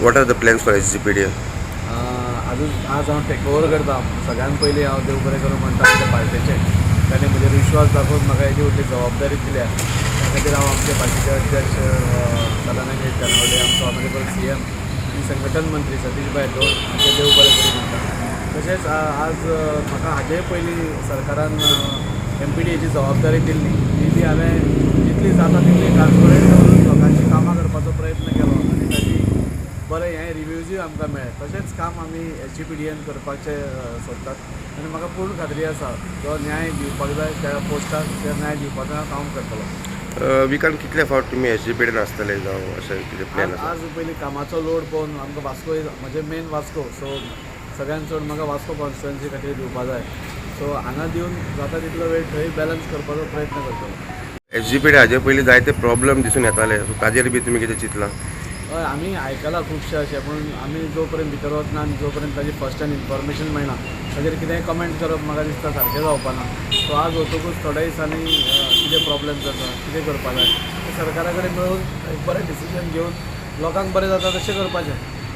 What are the plans for SGPDA? आज हांव take over करता. सगळ्यान पयलीं हांव देव बरें करूं म्हणटा आमच्या पार्टीचे. ताणें म्हजेर विश्वास दाखोवन म्हाका हेजी व्हडली जबाबदारी दिल्या. त्या खातीर हांव आमच्या पार्टीचे अध्यक्ष सदानंद तरनावडे, आमचो ऑनरेबल CM आनी संघटन मंत्री सतीश भाई दोड हांचे देव बरें करूं म्हणटा. तशेंच आज म्हाका हाजे पयलीं सरकारान MPDAची जबाबदारी दिल्ली. ती बी हांवें जितली जाता तितली ट्रान्सपरंट करून लोकांची कामां करपाचो प्रयत्न केलो आनी ताची बरें हें रिव्यूजूय आमकां मेळ्ळे. तशेंच काम आमी SGPDAन करपाचें सोदतात आनी म्हाका पूर्ण खात्री आसा जो न्याय दिवपाक जाय त्या पोस्टाक ते न्याय दिवपाचो हांव काम करतलो. विकान कितले फावट तुमी SGPDAन आसतले जावं अशें कितें प्लॅन आसा? आज पयलीं कामाचो लोड पळोवन आमकां वास्को म्हजें मेन वास्को, सो सगळ्यान चड म्हाका वास्को कॉन्स्टिट्युएन्सी खातीर दिवपा जाय. सो हांगा दिवन जाता तितलो वेळ थंय बॅलन्स करपाचो प्रयत्न करतलो. SGPDA हाजे पयलीं जायते प्रॉब्लेम दिसून येताले, सो ताजेर बी तुमी कितें चिंतलां? हय, आमी आयकलां खुबशे अशें, पूण आमी जो पर्यंत भितर वचना आनी जो पर्यंत ताजी फर्स्ट हँड इन्फॉर्मेशन मेळना ताजेर कितेंय कमेंट करप म्हाका दिसता सारकें जावपाना. सो आज वतकूच थोड्या दिसांनी कितें प्रॉब्लेम जाता कितें करपा जाय तें सरकारा कडेन मेळून एक बरें डिसिजन घेवन लोकांक बरें जाता तशें करपाचें.